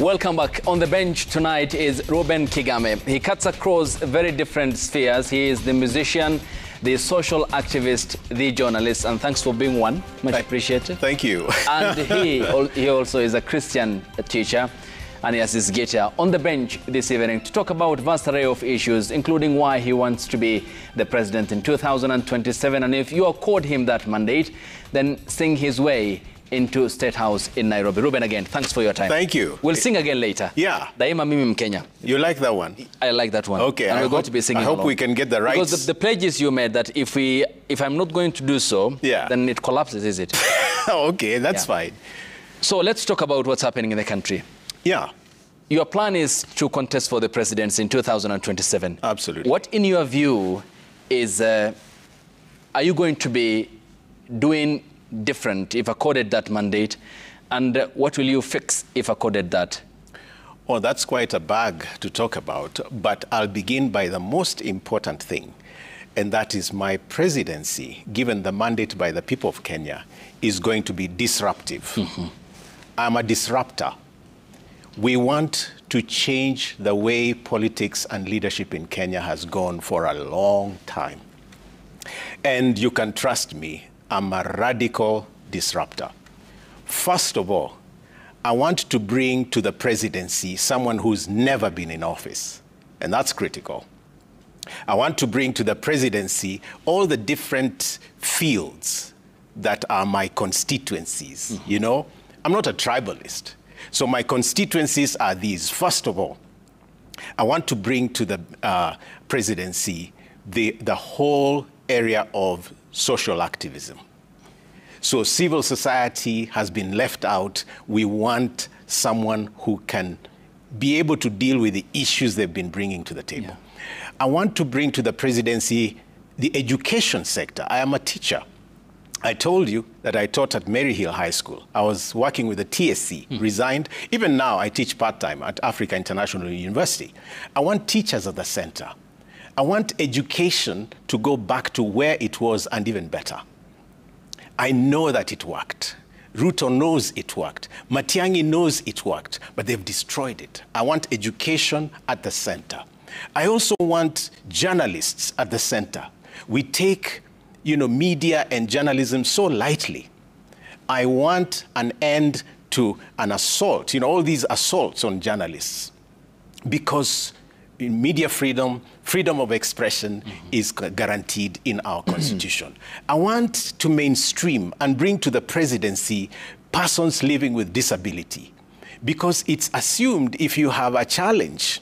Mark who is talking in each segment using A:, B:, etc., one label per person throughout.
A: Welcome back. On the bench tonight is Reuben Kigame. He cuts across very different spheres. He is the musician, the social activist, the journalist, and thanks for being one. Much appreciated.
B: Thank you.
A: And he also is a Christian teacher, and he has his guitar on the bench this evening to talk about a vast array of issues, including why he wants to be the president in 2027. And if you accord him that mandate, then sing his way into State House in Nairobi. Reuben, again, thanks for your time.
B: Thank you.
A: We'll sing again later.
B: Yeah.
A: Daima mimi Mkenya.
B: You like that one?
A: I like that one.
B: Okay.
A: And we're going to be singing
B: I hope
A: along.
B: we can get the rights.
A: Because the pledges you made that if I'm not going to do so, then it collapses, is it?
B: Okay, that's fine.
A: So let's talk about what's happening in the country.
B: Yeah.
A: Your plan is to contest for the presidency in 2027.
B: Absolutely.
A: What, in your view, is are you going to be doing different if accorded that mandate, and what will you fix if accorded that?
B: Oh, that's quite a bag to talk about, but I'll begin by the most important thing, and that is my presidency, given the mandate by the people of Kenya, is going to be disruptive. Mm-hmm. I'm a disruptor. We want to change the way politics and leadership in Kenya has gone for a long time. And you can trust me, I'm a radical disruptor. First of all, I want to bring to the presidency someone who's never been in office, and that's critical. I want to bring to the presidency all the different fields that are my constituencies. Mm-hmm. You know, I'm not a tribalist. So my constituencies are these. First of all, I want to bring to the presidency the whole area of social activism. So civil society has been left out. We want someone who can be able to deal with the issues they've been bringing to the table. Yeah. I want to bring to the presidency the education sector. I am a teacher. I told you that I taught at Maryhill High School. I was working with the TSC, resigned. Even now, I teach part-time at Africa International University. I want teachers at the center. I want education to go back to where it was and even better. I know that it worked. Ruto knows it worked. Matiang'i knows it worked, but they've destroyed it. I want education at the center. I also want journalists at the center. We take, media and journalism so lightly. I want an end to an assault, all these assaults on journalists, because media freedom, freedom of expression is guaranteed in our constitution. I want to mainstream and bring to the presidency persons living with disability, because it's assumed if you have a challenge,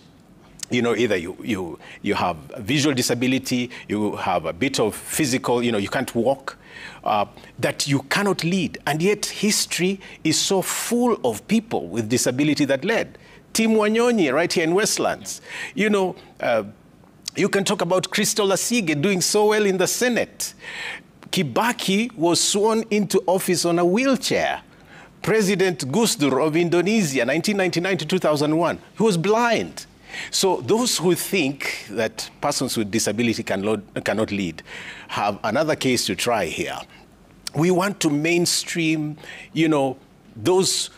B: either you have a visual disability, you have a bit of physical, you can't walk, that you cannot lead. And yet history is so full of people with disability that led. Tim Wanyonyi, right here in Westlands. You can talk about Crystal Asige doing so well in the Senate. Kibaki was sworn into office on a wheelchair. President Gusdur of Indonesia, 1999 to 2001, he was blind. So those who think that persons with disability cannot lead have another case to try here. We want to mainstream, those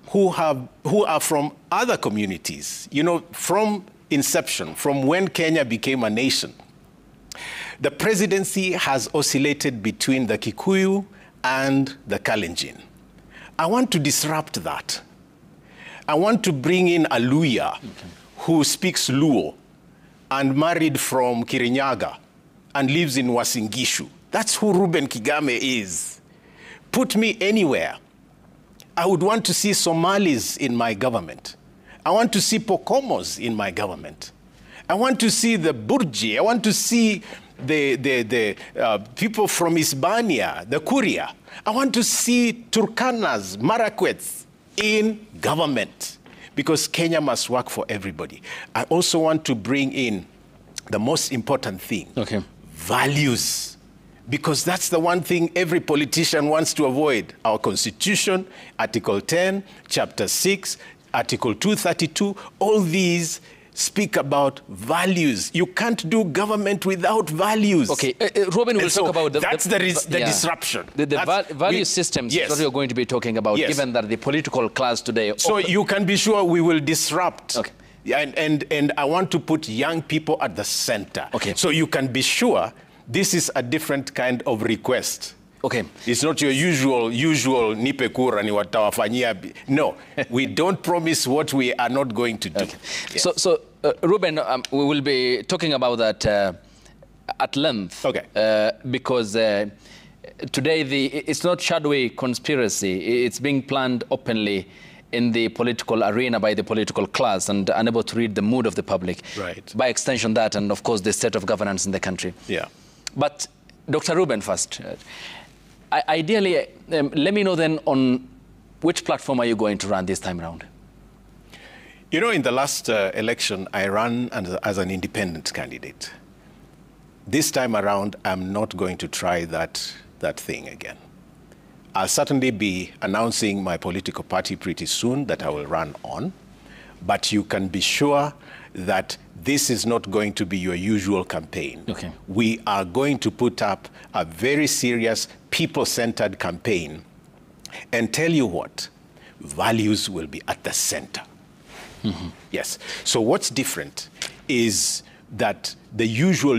B: who are from other communities, from inception, from when Kenya became a nation. The presidency has oscillated between the Kikuyu and the Kalenjin. I want to disrupt that. I want to bring in a Luya who speaks Luo and married from Kirinyaga and lives in Wasingishu. That's who Reuben Kigame is. Put me anywhere. I would want to see Somalis in my government. I want to see Pokomos in my government. I want to see the Burji. I want to see the people from Hispania, the Kuria. I want to see Turkanas, Marakwets in government, because Kenya must work for everybody. I also want to bring in the most important thing, values. Because that's the one thing every politician wants to avoid. Our Constitution, Article 10, Chapter 6, Article 232, all these speak about values. You can't do government without values.
A: Okay, Robin will talk about
B: that's the disruption.
A: The value systems is what you're going to be talking about, given that the political class today...
B: So you can be sure we will disrupt.
A: Okay.
B: And I want to put young people at the center.
A: Okay.
B: So you can be sure this is a different kind of request.
A: Okay.
B: It's not your usual nipe kura ni watawafanyia. No, we don't promise what we are not going to do.
A: Okay. Yes. So Ruben, we will be talking about that at length.
B: Okay.
A: Because today it's not shadowy conspiracy. It's being planned openly in the political arena by the political class and unable to read the mood of the public.
B: Right.
A: By extension that, and of course the state of governance in the country.
B: Yeah.
A: But Dr. Ruben first. Ideally, let me know then on which platform are you going to run this time around?
B: You know, in the last election, I ran as an independent candidate. This time around, I'm not going to try that thing again. I'll certainly be announcing my political party pretty soon that I will run on, but you can be sure that this is not going to be your usual campaign.
A: Okay.
B: We are going to put up a very serious, people-centered campaign. And tell you what, values will be at the center. Mm-hmm. Yes. So what's different is that the usual,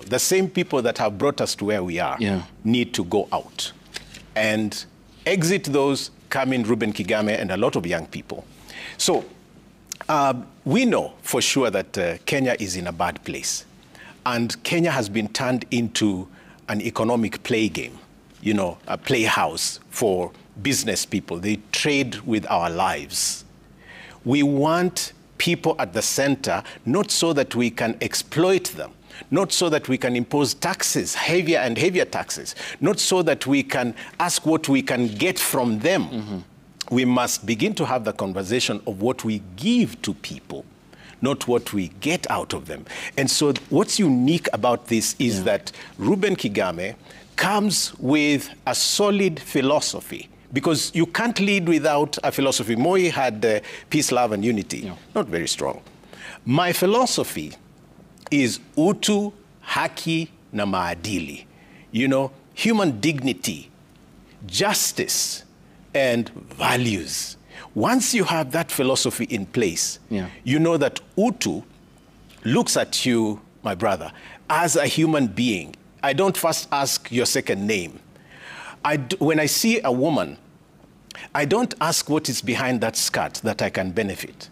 B: the same people that have brought us to where we are, need to go out. And exit those, come in Ruben Kigame and a lot of young people. So we know for sure that Kenya is in a bad place. And Kenya has been turned into an economic play game, you know, a playhouse for business people. They trade with our lives. We want people at the center, not so that we can exploit them, not so that we can impose taxes, heavier and heavier taxes, not so that we can ask what we can get from them. Mm-hmm. We must begin to have the conversation of what we give to people, not what we get out of them. And so what's unique about this is that Ruben Kigame comes with a solid philosophy, because you can't lead without a philosophy. Moi had peace, love, and unity. Not very strong. My philosophy is utu, haki, na maadili. You know, human dignity, justice, and values. Once you have that philosophy in place, you know that utu looks at you, my brother, as a human being. I don't first ask your second name. When I see a woman, I don't ask what is behind that skirt that I can benefit.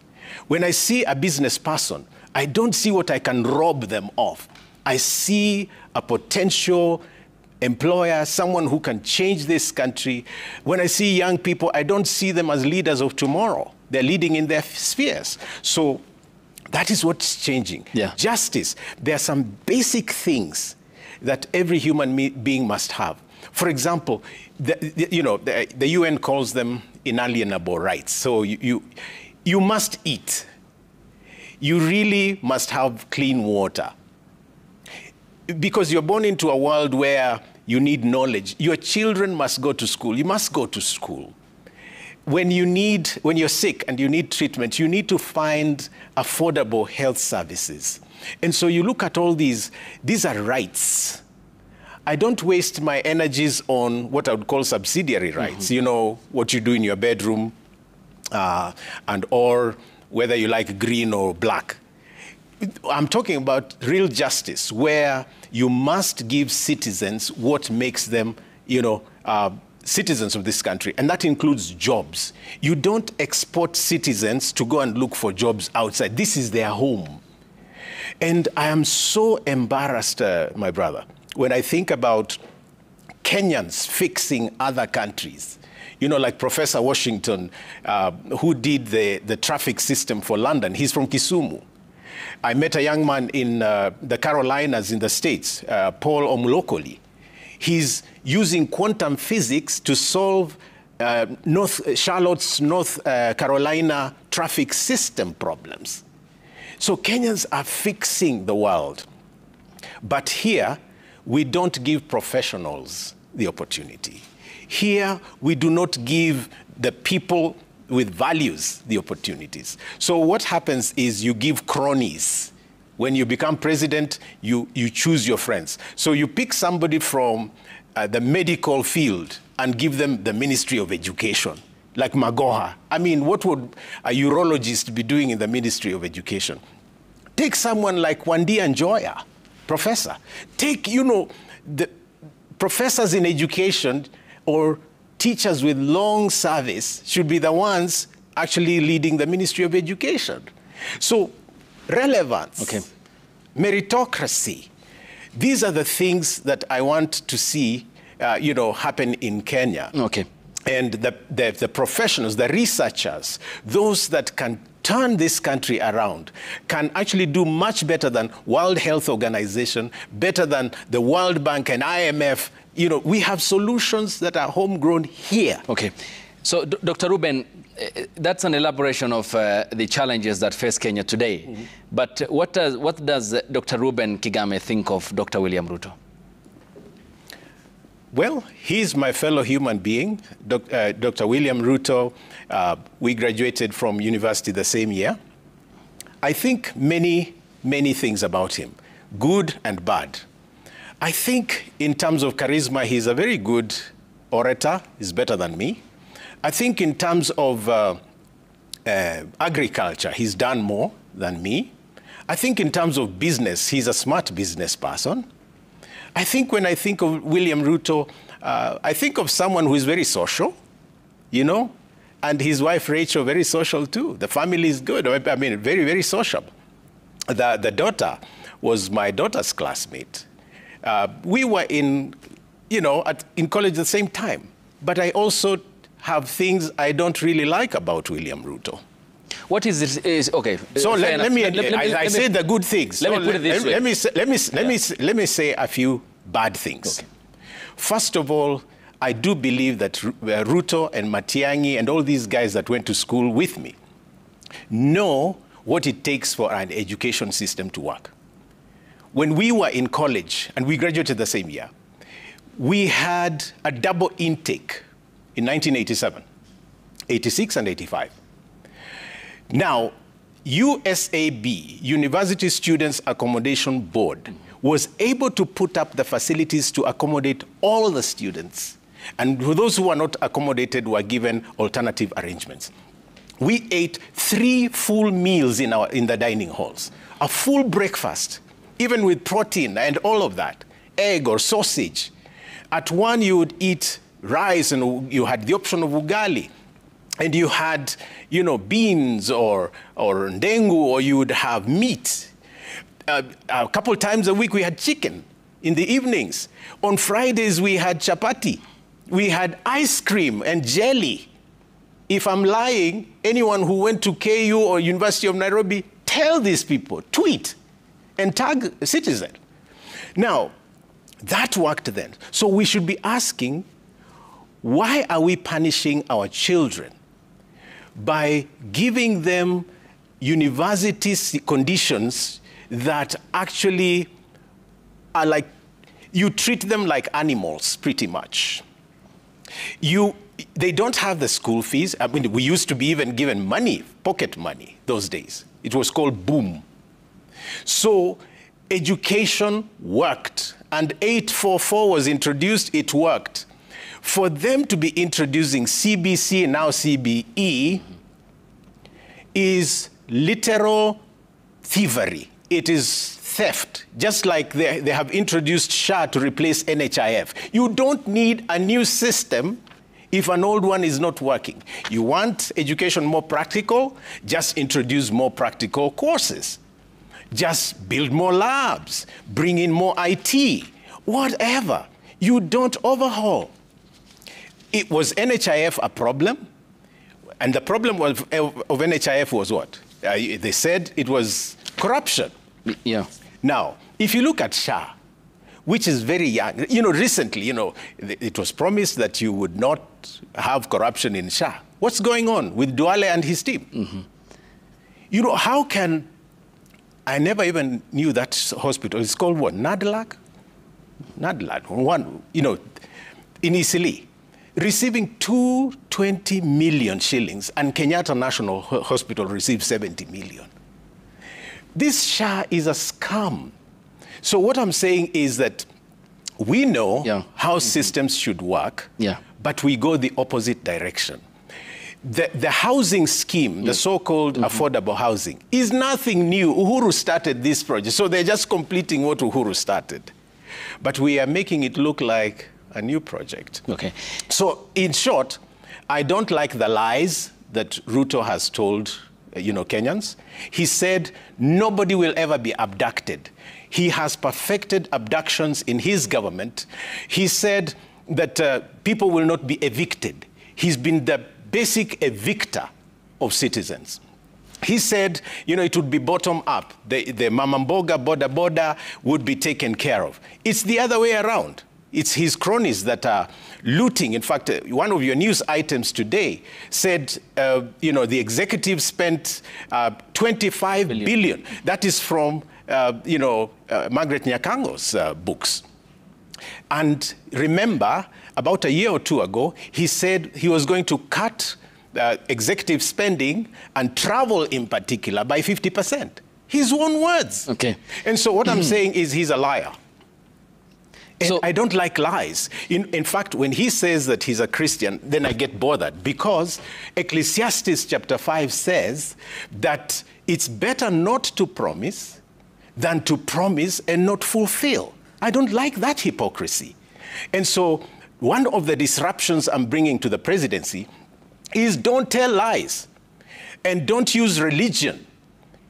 B: When I see a business person, I don't see what I can rob them of. I see a potential employer, someone who can change this country. When I see young people, I don't see them as leaders of tomorrow. They're leading in their spheres. So that is what's changing. Justice. There are some basic things that every human being must have. For example, the UN calls them inalienable rights. So you must eat. You really must have clean water. Because you're born into a world where you need knowledge. Your children must go to school. You must go to school. When you're sick and you need treatment, you need to find affordable health services. And so you look at all these are rights. I don't waste my energies on what I would call subsidiary rights. Mm-hmm. You know, what you do in your bedroom, or whether you like green or black. I'm talking about real justice, where you must give citizens what makes them, citizens of this country, and that includes jobs. You don't export citizens to go and look for jobs outside. This is their home. And I am so embarrassed, my brother, when I think about Kenyans fixing other countries. You know, like Professor Washington, who did the traffic system for London. He's from Kisumu. I met a young man in the Carolinas in the States, Paul Omulokoli. He's using quantum physics to solve Charlotte's North Carolina traffic system problems. So Kenyans are fixing the world. But here, we don't give professionals the opportunity. Here, we do not give the people with values the opportunities. So what happens is you give cronies. When you become president, you choose your friends. So you pick somebody from the medical field and give them the Ministry of Education, like Magoha. I mean, what would a urologist be doing in the Ministry of Education? Take someone like Wandi Njoya, professor. Take, the professors in education or teachers with long service should be the ones actually leading the Ministry of Education. So relevance, meritocracy, these are the things that I want to see happen in Kenya.
A: Okay.
B: And the professionals, the researchers, those that can turn this country around, can actually do much better than World Health Organization, better than the World Bank and IMF. We have solutions that are homegrown here.
A: Okay. So, Dr. Ruben, that's an elaboration of the challenges that face Kenya today. Mm-hmm. But what does Dr. Ruben Kigame think of Dr. William Ruto?
B: Well, he's my fellow human being. Dr. William Ruto, we graduated from university the same year. I think many, many things about him, good and bad. I think in terms of charisma, he's a very good orator. He's better than me. I think in terms of agriculture, he's done more than me. I think in terms of business, he's a smart business person. I think when I think of William Ruto, I think of someone who is very social, and his wife Rachel, very social too. The family is good. I mean, very, very social. The daughter was my daughter's classmate. We were in college at the same time. But I also have things I don't really like about William Ruto.
A: What is it? Okay.
B: So I say the good things.
A: Let me put it this way.
B: Let me say a few bad things. Okay. First of all, I do believe that Ruto and Matiang'i and all these guys that went to school with me know what it takes for an education system to work. When we were in college, and we graduated the same year, we had a double intake in 1987, 86 and 85. Now, USAB, University Students Accommodation Board, was able to put up the facilities to accommodate all the students. And those who were not accommodated were given alternative arrangements. We ate 3 full meals in the dining halls, a full breakfast, even with protein and all of that, egg or sausage. At one, you would eat rice, and you had the option of ugali. And you had, beans or ndengu, or you would have meat. A couple times a week, we had chicken in the evenings. On Fridays, we had chapati. We had ice cream and jelly. If I'm lying, anyone who went to KU or University of Nairobi, tell these people, tweet, and tag Citizen. Now, that worked then. So we should be asking, why are we punishing our children by giving them university conditions that actually are like, you treat them like animals, pretty much. They don't have the school fees. I mean, we used to be even given money, pocket money, those days. It was called boom. So education worked, and 844 was introduced, it worked. For them to be introducing CBC and now CBE is literal thievery. It is theft, just like they have introduced SHA to replace NHIF. You don't need a new system if an old one is not working. You want education more practical, just introduce more practical courses. Just build more labs, bring in more IT, whatever. You don't overhaul. Was NHIF a problem? And the problem of NHIF was what? They said it was corruption.
A: Yeah.
B: Now, if you look at SHA, which is very young, recently, it was promised that you would not have corruption in SHA. What's going on with Duale and his team? Mm-hmm. How can, I never even knew that hospital. It's called what, Nadlak? Nadlak, one, in Isili. receiving 220 million shillings, and Kenyatta National Hospital receives 70 million. This SHA is a scam. So what I'm saying is that we know how systems should work, but we go the opposite direction. The housing scheme, the so-called affordable housing, is nothing new. Uhuru started this project, so they're just completing what Uhuru started. But we are making it look like a new project.
A: Okay.
B: So in short, I don't like the lies that Ruto has told, Kenyans. He said nobody will ever be abducted. He has perfected abductions in his government. He said that people will not be evicted. He's been the basic evictor of citizens. He said, it would be bottom up. The mama mboga, boda would be taken care of. It's the other way around. It's his cronies that are looting. In fact, one of your news items today said, the executive spent 25 billion. That is from, Margaret Nyakango's books. And remember, about a year or two ago, he said he was going to cut executive spending and travel in particular by 50%. His own words.
A: Okay.
B: And so what I'm saying is he's a liar. And so, I don't like lies. In fact, when he says that he's a Christian, then I get bothered, because Ecclesiastes chapter 5 says that it's better not to promise than to promise and not fulfill. I don't like that hypocrisy. And so one of the disruptions I'm bringing to the presidency is don't tell lies and don't use religion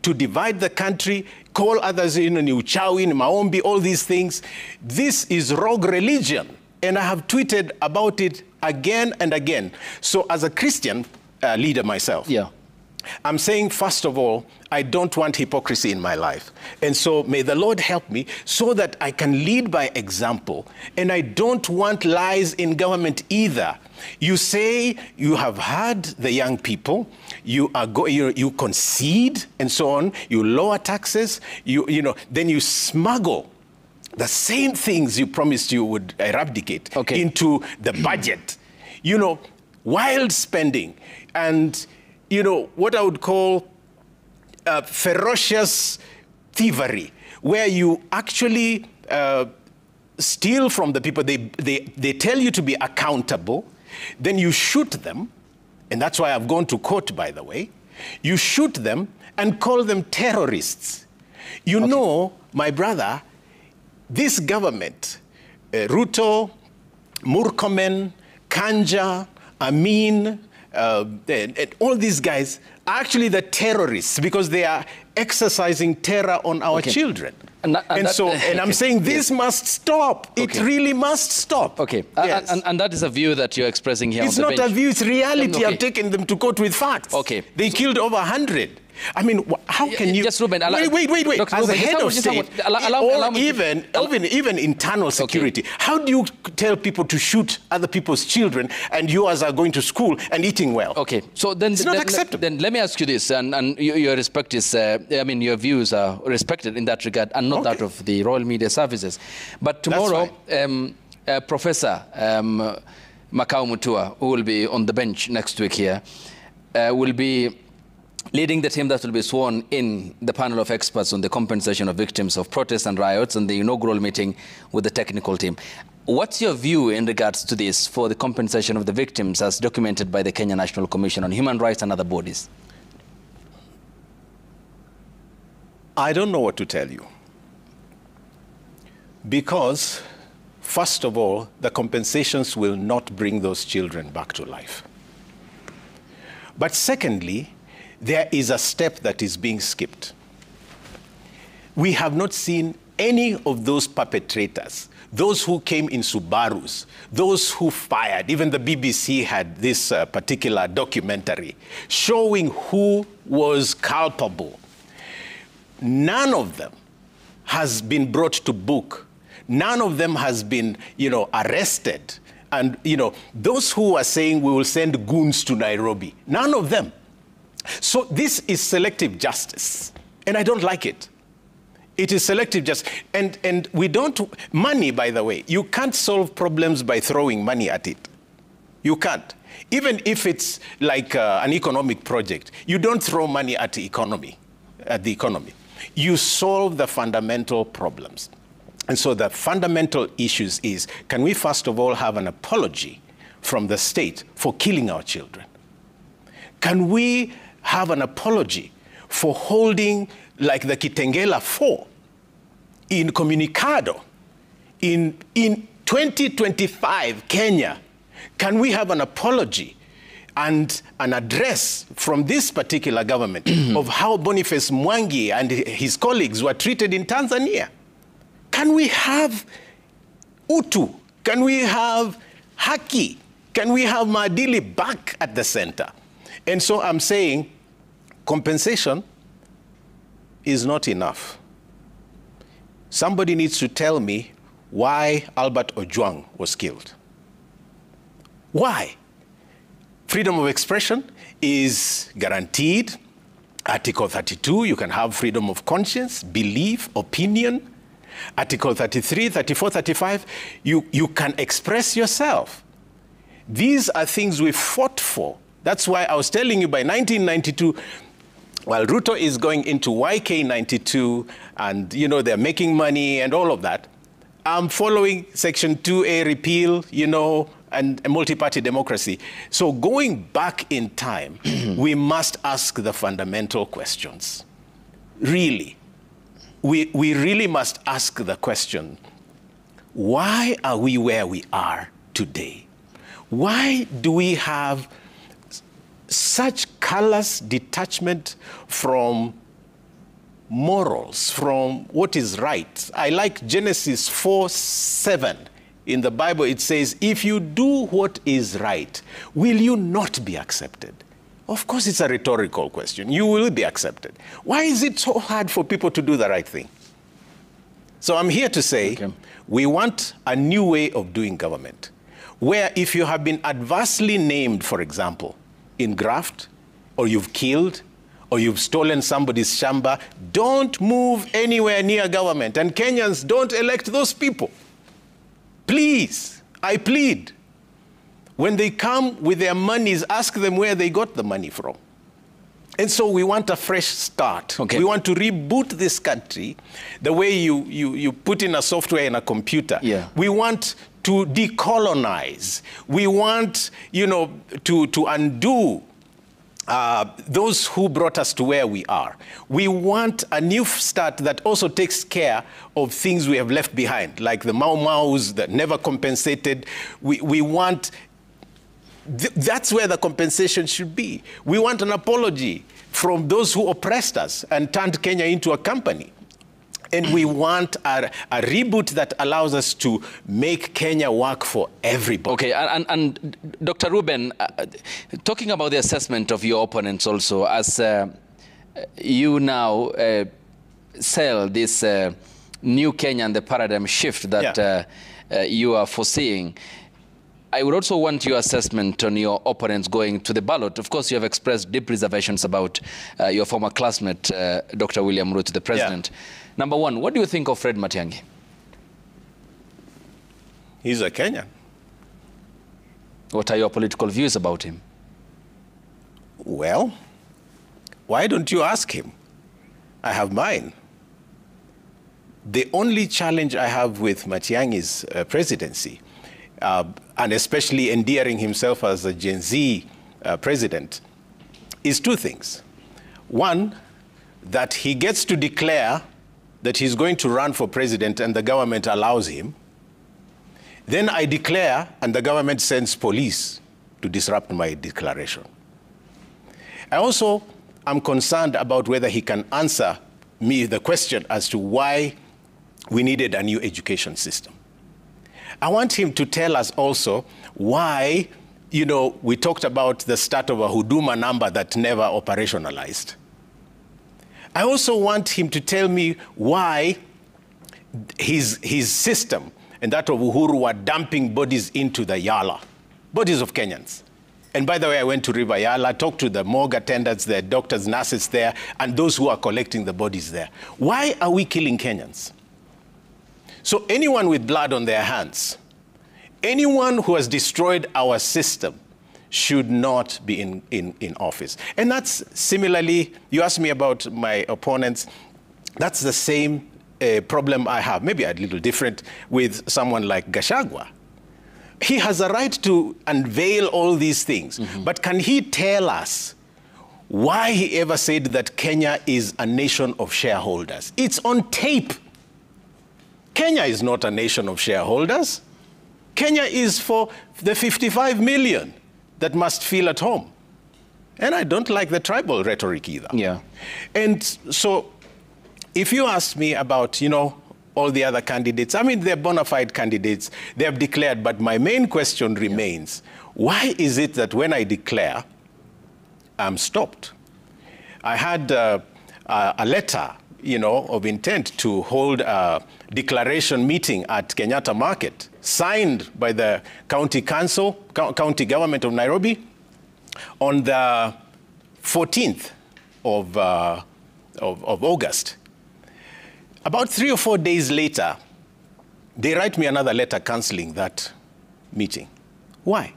B: to divide the country, call others in uchawi, maombi, all these things. This is rogue religion, and I have tweeted about it again and again. So as a Christian leader myself, I'm saying, first of all, I don't want hypocrisy in my life. And so may the Lord help me so that I can lead by example. And I don't want lies in government either. You say you have heard the young people, you concede and so on, you lower taxes, then you smuggle the same things you promised you would eradicate into the budget. Wild spending and what I would call ferocious thievery, where you actually steal from the people. They tell you to be accountable, then you shoot them, and that's why I've gone to court, by the way. You shoot them and call them terrorists. Know, my brother, this government, Ruto, Murkomen, Kanja, Amin, and all these guys are actually the terrorists because they are exercising terror on our children. And I'm saying this must stop. It really must stop.
A: Okay.
B: Yes.
A: And that is a view that you're expressing here on the bench.
B: It's not a view, it's reality. I've taken them to court with facts.
A: Okay.
B: They killed over 100. I mean, how can you...
A: Just Ruben,
B: wait.
A: Dr.
B: As
A: Ruben,
B: a head of state, even internal security, how do you tell people to shoot other people's children and yours are going to school and eating well?
A: Okay, so then...
B: It's not acceptable.
A: Then let me ask you this, and your respect is... your views are respected in that regard and not that of the Royal Media Services. But tomorrow, Professor Makau Mutua, who will be on the bench next week here, will be leading the team that will be sworn in the panel of experts on the compensation of victims of protests and riots and the inaugural meeting with the technical team. What's your view in regards to this for the compensation of the victims as documented by the Kenya National Commission on Human Rights and other bodies?
B: I don't know what to tell you. Because, first of all, the compensations will not bring those children back to life. But secondly, there is a step that is being skipped. We have not seen any of those perpetrators, those who came in Subarus, those who fired. Even the BBC had this particular documentary showing who was culpable. None of them has been brought to book. None of them has been, arrested. And, those who are saying we will send goons to Nairobi, none of them. So this is selective justice, and I don't like it. It is selective justice. And we don't... Money, by the way, you can't solve problems by throwing money at it. You can't. Even if it's like an economic project, you don't throw money at the economy. You solve the fundamental problems. And so the fundamental issues is, can we first of all have an apology from the state for killing our children? Can we have an apology for holding like the Kitengela 4 in Communicado in 2025 Kenya? Can we have an apology and an address from this particular government of how Boniface Mwangi and his colleagues were treated in Tanzania? Can we have utu? Can we have haki? Can we have maadili back at the center? And so I'm saying compensation is not enough. Somebody needs to tell me why Albert Ojwang was killed. Why? Freedom of expression is guaranteed. Article 32, you can have freedom of conscience, belief, opinion. Article 33, 34, 35, you can express yourself. These are things we fought for. That's why I was telling you by 1992, while Ruto is going into YK92 and, you know, they're making money and all of that, I'm following Section 2A repeal, you know, and a multi-party democracy. So going back in time, we must ask the fundamental questions. Really. We really must ask the question, why are we where we are today? Why do we have such callous detachment from morals, from what is right? I like Genesis 4:7. In the Bible, it says, if you do what is right, will you not be accepted? Of course, it's a rhetorical question. You will be accepted. Why is it so hard for people to do the right thing? So I'm here to say, we want a new way of doing government, where if you have been adversely named, for example, in graft, or you've killed, or you've stolen somebody's shamba, don't move anywhere near government. And Kenyans, don't elect those people. Please, I plead. When they come with their monies, ask them where they got the money from. And so we want a fresh start. We want to reboot this country the way you put in a software in a computer. We want to decolonize. We want, you know, to undo those who brought us to where we are. We want a new start that also takes care of things we have left behind, like the Mau Maus that never compensated. We want, that's where the compensation should be. We want an apology from those who oppressed us and turned Kenya into a company. And we want a reboot that allows us to make Kenya work for everybody.
A: Okay, and Dr. Ruben, talking about the assessment of your opponents also, as you now sell this new Kenya and the paradigm shift that you are foreseeing, I would also want your assessment on your opponents going to the ballot. Of course, you have expressed deep reservations about your former classmate, Dr. William Ruto, the president. Number one, what do you think of Fred Matiang'i?
B: He's a Kenyan.
A: What are your political views about him?
B: Well, why don't you ask him? I have mine. The only challenge I have with Matiang'i's presidency, and especially endearing himself as a Gen Z president, is two things. One, that he gets to declare that he's going to run for president and the government allows him. Then I declare and the government sends police to disrupt my declaration. I also am concerned about whether he can answer me the question as to why we needed a new education system. I want him to tell us also why, you know, we talked about the start of a Huduma number that never operationalized. I also want him to tell me why his system and that of Uhuru were dumping bodies into the Yala, bodies of Kenyans. And by the way, I went to River Yala, talked to the morgue attendants there, doctors, nurses there, and those who are collecting the bodies there. Why are we killing Kenyans? So anyone with blood on their hands, Anyone who has destroyed our system should not be in office. And that's similarly, you asked me about my opponents, that's the same problem I have, maybe a little different, with someone like Gachagua. He has a right to unveil all these things, but can he tell us why he ever said that Kenya is a nation of shareholders? It's on tape. Kenya is not a nation of shareholders. Kenya is for the 55 million that must feel at home. And I don't like the tribal rhetoric either.
A: Yeah.
B: And so if you ask me about, all the other candidates, I mean, they're bona fide candidates. They have declared, but my main question remains, why is it that when I declare, I'm stopped? I had a letter, of intent to hold a declaration meeting at Kenyatta Market, signed by the county council, county government of Nairobi, on the 14th of August. About 3 or 4 days later, they write me another letter canceling that meeting. Why?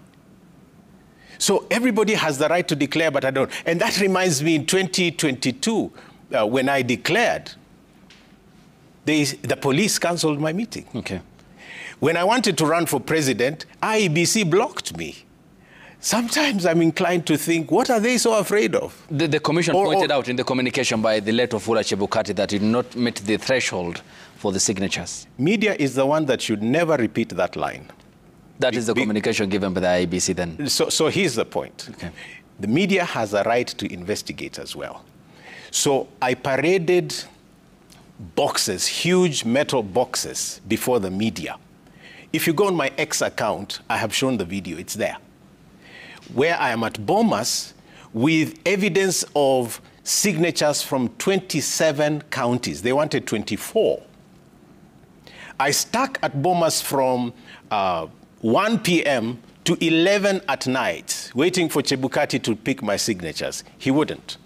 B: So everybody has the right to declare, but I don't. And that reminds me in 2022, when I declared, the police canceled my meeting.
A: Okay.
B: When I wanted to run for president, IEBC blocked me. Sometimes I'm inclined to think, what are they so afraid of?
A: The commission pointed out in the communication by the late Wafula Chebukati that it did not meet the threshold for the signatures.
B: Media is the one that should never repeat that line.
A: That is the communication given by the IEBC then?
B: So here's the point.
A: Okay.
B: The media has a right to investigate as well. So I paraded boxes, huge metal boxes, before the media. If you go on my X account, I have shown the video, it's there, where I am at Bomas with evidence of signatures from 27 counties. They wanted 24. I stuck at Bomas from 1 p.m. to 11 at night, waiting for Chebukati to pick my signatures. He wouldn't.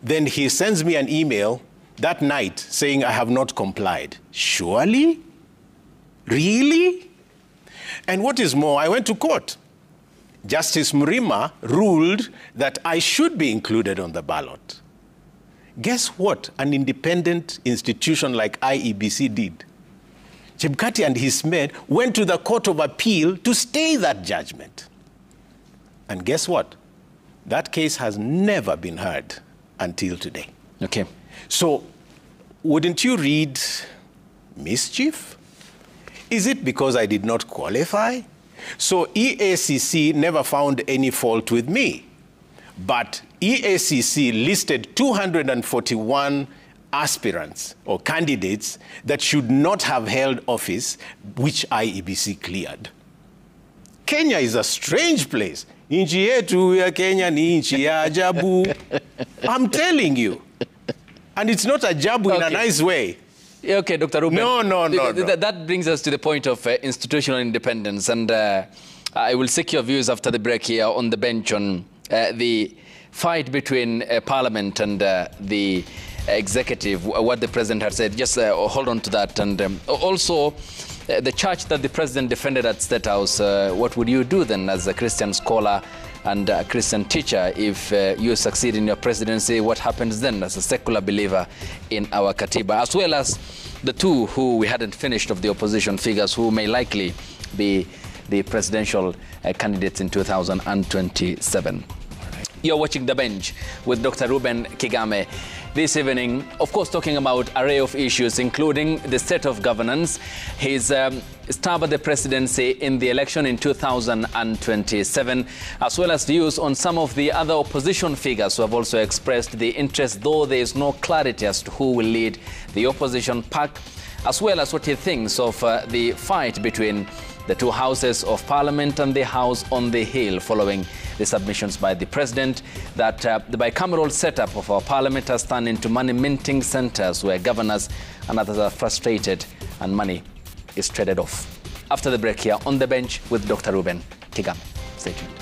B: Then he sends me an email that night saying I have not complied. Surely? Really? And what is more, I went to court. Justice Mrima ruled that I should be included on the ballot. Guess what an independent institution like IEBC did? Chebukati and his men went to the Court of Appeal to stay that judgment. And guess what? That case has never been heard until today.
A: Okay.
B: So wouldn't you read mischief? Is it because I did not qualify? So EACC never found any fault with me, but EACC listed 241 aspirants or candidates that should not have held office, which IEBC cleared. Kenya is a strange place. Nchi yetu ya Kenya ni nchi ya ajabu. I'm telling you. And it's not ajabu in a nice way.
A: Okay, Dr. Ruben.
B: No.
A: That brings us to the point of institutional independence, and I will seek your views after the break here on the bench on the fight between Parliament and the executive, what the president had said. Just hold on to that. And also, the church that the president defended at State House, what would you do then as a Christian scholar and a Christian teacher if you succeed in your presidency? What happens then as a secular believer in our Katiba, as well as the two who we hadn't finished of the opposition figures who may likely be the presidential candidates in 2027. You're watching The Bench with Dr. Ruben Kigame. This evening, of course, talking about an array of issues, including the state of governance, his stab at the presidency in the election in 2027, as well as views on some of the other opposition figures who have also expressed the interest, though there is no clarity as to who will lead the opposition pack, as well as what he thinks of the fight between the two houses of Parliament and the House on the Hill, following the submissions by the President that the bicameral setup of our Parliament has turned into money-minting centres where governors and others are frustrated and money is traded off. After the break here on The Bench with Dr. Ruben Kigame. Stay tuned.